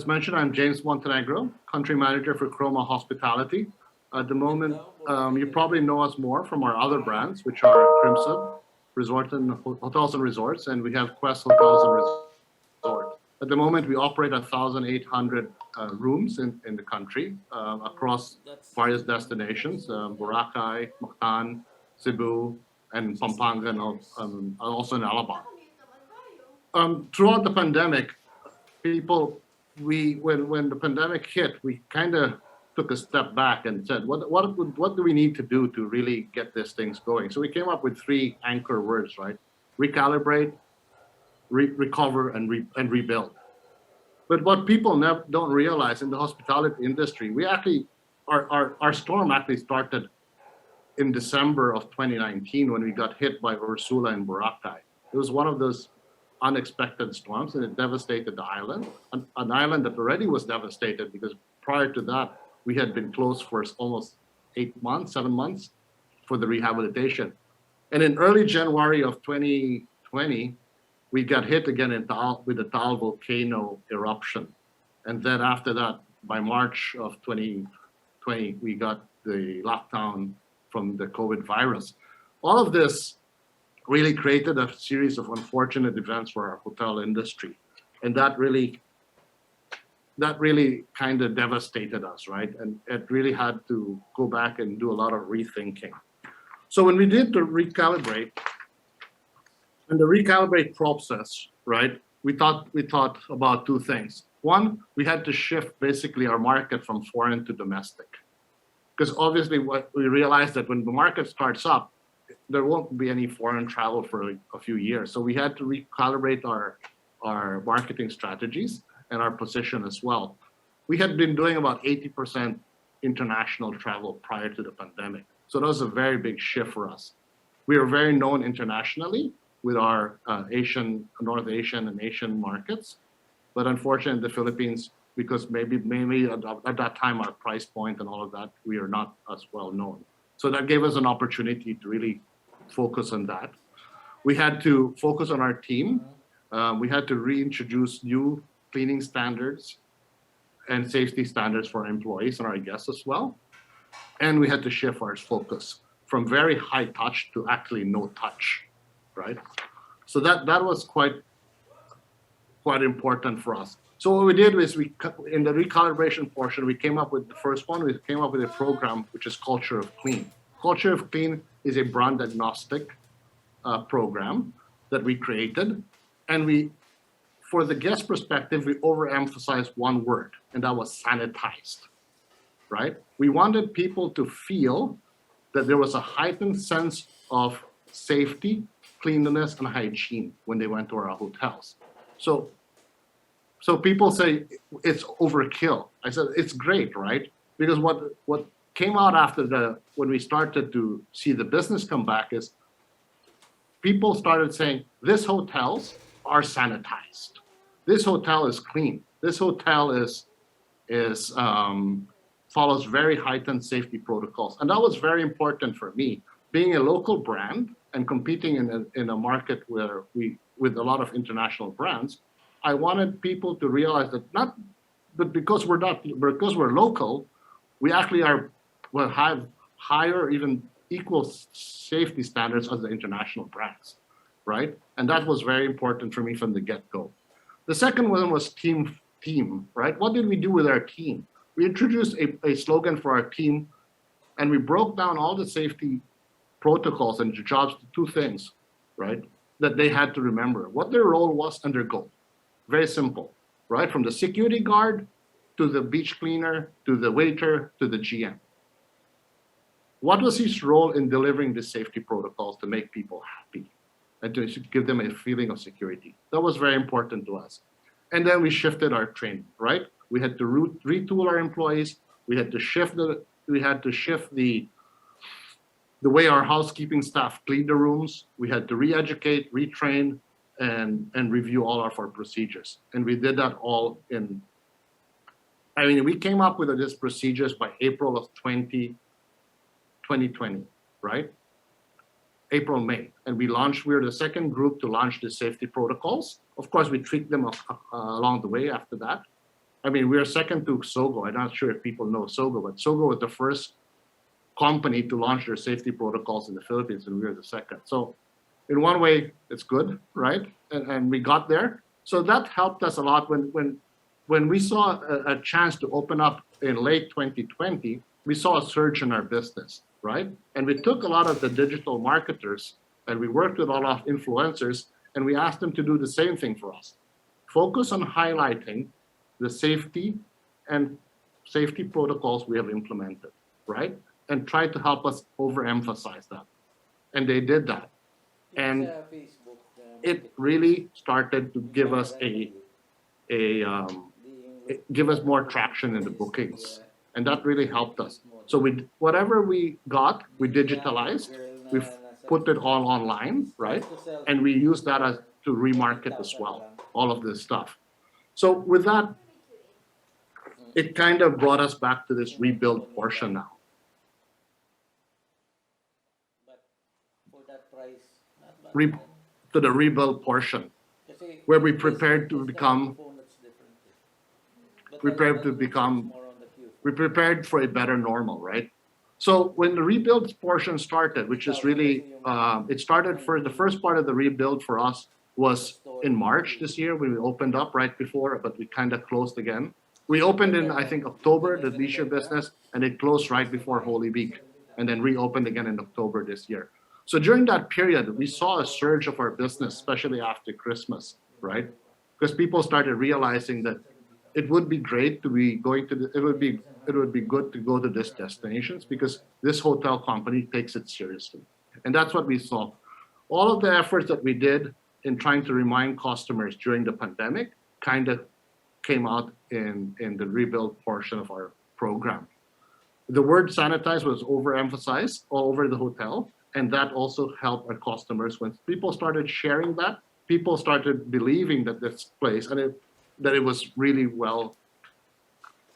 as mentioned, I'm James Montenegro, country manager for Chroma Hospitality. At the moment, you probably know us more from our other brands, which are Crimson Hotels and Resorts, and we have Quest Hotels and Resorts. At the moment, we operate 1,800 rooms in the country across various destinations, Boracay, Mactan, Cebu, and Pampanga, and also in Alabang. Throughout the pandemic, when the pandemic hit, we kind of took a step back and said, what do we need to do to really get these things going? So we came up with three anchor words, right? Recalibrate, recover, and rebuild. But what people don't realize in the hospitality industry, our storm actually started in December of 2019 when we got hit by Ursula in Boracay. It was one of those unexpected storms, and it devastated the island, an island that already was devastated because prior to that, we had been closed for almost 7 months for the rehabilitation. And in early January of 2020, we got hit again with the Taal volcano eruption. And then after that, by March of 2020, we got the lockdown from the COVID virus. All of this really created a series of unfortunate events for our hotel industry. And that really kind of devastated us, right? And it really had to go back and do a lot of rethinking. So when we did the recalibrate, and the recalibrate process, right, we thought about two things. One, we had to shift basically our market from foreign to domestic. Because obviously what we realized that when the market starts up, there won't be any foreign travel for a few years. So we had to recalibrate our marketing strategies and our position as well. We had been doing about 80% international travel prior to the pandemic. So that was a very big shift for us. We are very known internationally with our North Asian and Asian markets. But unfortunately, the Philippines, because maybe at that time, our price point and all of that, we are not as well known. So that gave us an opportunity to really focus on that. We had to focus on our team. We had to reintroduce new cleaning standards and safety standards for our employees and our guests as well. And we had to shift our focus from very high touch to actually no touch, right? So that was quite important for us. So what we did was in the recalibration portion, we came up with the first one. We came up with a program which is Culture of Clean. Culture of Clean is a brand agnostic program that we created, and for the guest perspective, we overemphasized one word, and that was sanitized, right? We wanted people to feel that there was a heightened sense of safety, cleanliness, and hygiene when they went to our hotels. So people say it's overkill. I said, it's great, right? Because what came out after when we started to see the business come back is people started saying, this hotels are sanitized. This hotel is clean. This hotel follows very heightened safety protocols. And that was very important for me. Being a local brand and competing in a market with a lot of international brands, I wanted people to realize that because we're local, we actually will have higher, even equal safety standards as the international brands, right? And that was very important for me from the get-go. The second one was team, right? What did we do with our team? We introduced a slogan for our team, and we broke down all the safety protocols and jobs to two things, right? That they had to remember, what their role was and their goal. Very simple, right? From the security guard to the beach cleaner, to the waiter, to the GM. What was his role in delivering the safety protocols to make people happy and to give them a feeling of security? That was very important to us. And then we shifted our training, right? We had to retool our employees. We had to shift the way our housekeeping staff cleaned the rooms. We had to re-educate, retrain, and review all of our procedures. And we did that all we came up with these procedures by April of 2020, right? April, May. And we were the second group to launch the safety protocols. Of course, we tweaked them along the way after that. I mean, we're second to Sogo. I'm not sure if people know Sogo, but Sogo was the first company to launch their safety protocols in the Philippines, and we were the second. So in one way, it's good, right? And we got there. So that helped us a lot when we saw a chance to open up in late 2020, we saw a surge in our business, right? And we took a lot of the digital marketers and we worked with a lot of influencers and we asked them to do the same thing for us. Focus on highlighting the safety and safety protocols we have implemented, right? And try to help us overemphasize that. And they did that. And it really started to give us give us more traction in the bookings. And that really helped us. So whatever we got, we digitalized, we put it all online, right? And we use that to remarket as well, all of this stuff. So with that, it kind of brought us back to this rebuild portion now. To the rebuild portion, where we prepared for a better normal, right? So when the rebuild portion started, which is really, it started for the first part of the rebuild for us was in March this year when we opened up right before, but we kind of closed again. We opened in, I think, October, the leisure business, and it closed right before Holy Week, and then reopened again in October this year. So during that period, we saw a surge of our business, especially after Christmas, right? Because people started realizing that it would be great to be going to it would be good to go to these destinations because this hotel company takes it seriously. And that's what we saw. All of the efforts that we did in trying to remind customers during the pandemic kind of came out in the rebuild portion of our program. The word sanitize was overemphasized all over the hotel. And that also helped our customers. When people started sharing that, people started believing that this place and that it was really well.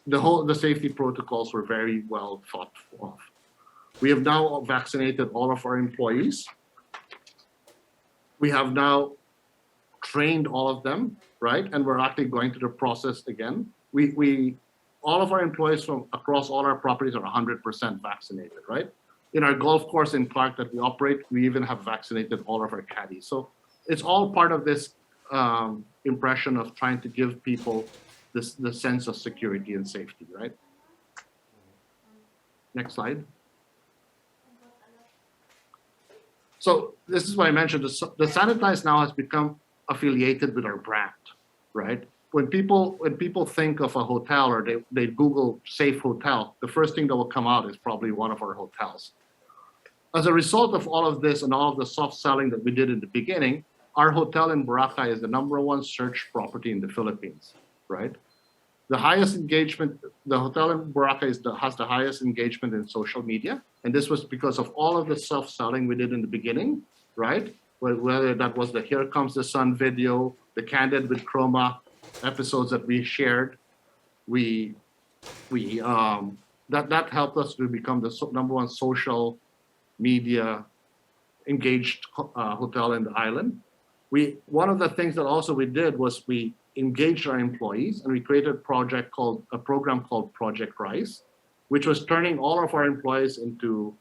The safety protocols were very well thought of. We have now vaccinated all of our employees. We have now trained all of them, right? And we're actually going through the process again. All of our employees from across all our properties are 100% vaccinated, right? In our golf course in Clark that we operate, we even have vaccinated all of our caddies. So it's all part of this impression of trying to give people the sense of security and safety, right? Next slide. So this is what I mentioned. The Sanitize now has become affiliated with our brand, right? When people think of a hotel or they Google safe hotel, the first thing that will come out is probably one of our hotels. As a result of all of this and all of the soft selling that we did in the beginning, our hotel in Boracay is the #1 search property in the Philippines, right? The highest engagement, the hotel in Boracay has the highest engagement in social media. And this was because of all of the soft selling we did in the beginning, right? Whether that was the Here Comes the Sun video, the Candid with Chroma episodes that we shared, that helped us to become the #1 social media engaged hotel in the island. One of the things that also we did was we engaged our employees and we created a program called Project Rise, which was turning all of our employees into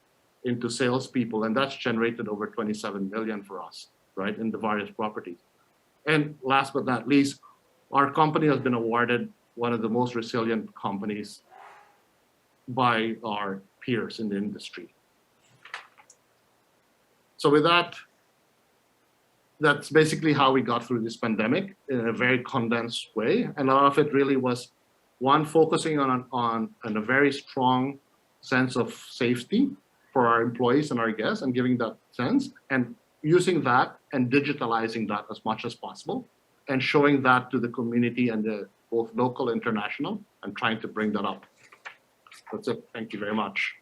salespeople, and that's generated over 27 million for us, right, in the various properties. And last but not least, our company has been awarded one of the most resilient companies by our peers in the industry. So with that, that's basically how we got through this pandemic in a very condensed way. And a lot of it really was, one, focusing on a very strong sense of safety for our employees and our guests and giving that sense and using that and digitalizing that as much as possible and showing that to the community and both local and international and trying to bring that up. That's it. Thank you very much.